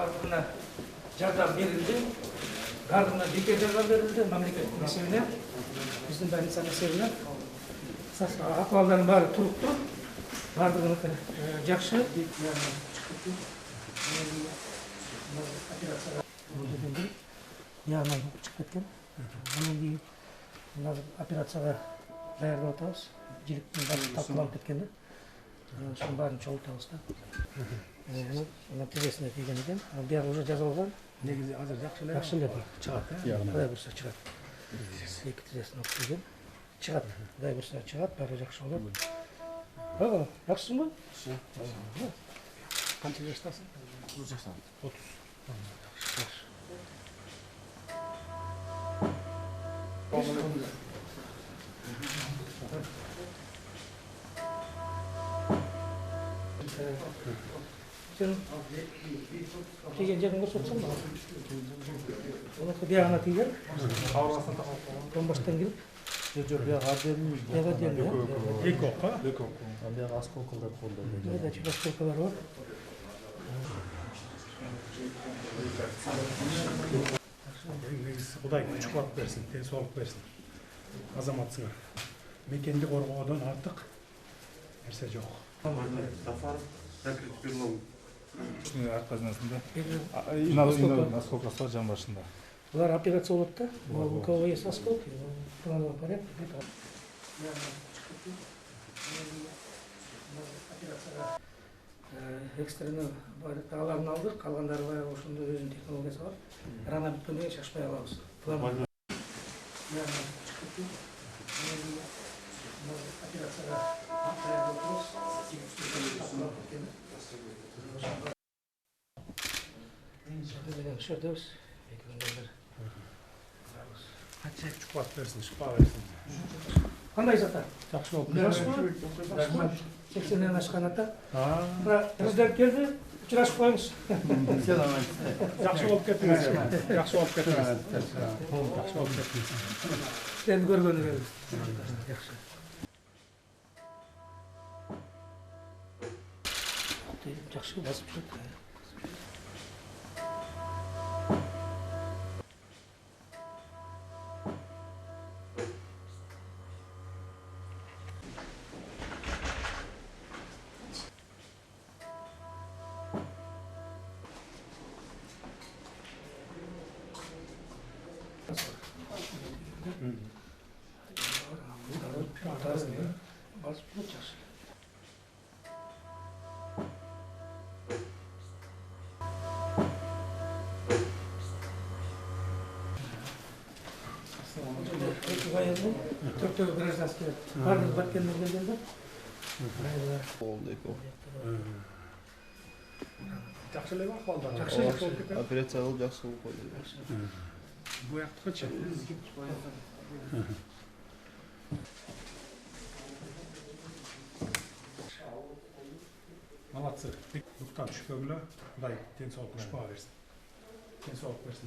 барлығына жардам берілді. Барлығына бекер жардам берілді. Мемлекеттің есебінен, біздің больницаның есебінен. Ахуалдардың бәрі тұрықты. Барлығынікі жақсы. Яғынан шығып кеткен. Онан кейін операцияға даярдап отырмыз. Жіліктің бәрі тапқыланып кеткенде. Соның бәрін чолтамыз да. Мына тізесіне тиген екен. Бәрі уже жазылған. Негізі азыр жақшылар. Жақшылар шығады. Құдай бұйырса шығады. Екі тізесін алып келген. Шығады. Құдай бұйырса шығады. Бәрі жақсы болады. Жақсысың ба? Қанша жастасың? 30 жастамын. 30. Сен тиген жерін көрсетсің ба? Оныкі бияғына тиген. Томбаштан келіп. Жоқ, бияғы отдельный. Бияғы отдельный, Екі оққа? Екі оққа. Бияғы осколкалар қолда. Да, чек осколкалар бар. Құдай күш-қуат берсін, денсаулық берсін. Азаматсыңа. Мекенді қорғаудан артық нәрсе жоқ. Арқасында иногда осколкасы бар жан башында. Бұлар операция болады да. У кого есть осколки, в порядке. Экстрені аларын алдық, қалғандары бай осында өзінің технологиясы бар. Рана біткенде шашпай аламыз. Операцияға даярдап отырмыз. Қанша күш-қуат берсін, шықпа берсін. Қандай зата? Жақсы болып Жақсы ма? 80-нен ашқан ата. Президент келді, ұшырасып қойыңыз. Жақсы болып кеттіңіз. Жақсы болып кеттіңіз. Жақсы болып кеттіңіз. Сені көргені келді. Жақсы. Жақсы басып жүрді. Басып жүрді жақсы. Төрттегі гражданский барлығы баткеннен келген да. Жақшылығы ақуалда. Жақсы. Операция алып жақсы болып қойды. Bu yaptı kaç? Молодцы. Руктан шүкөмлө. Құдай денсаулық шпа берсін. Денсаулық берсін.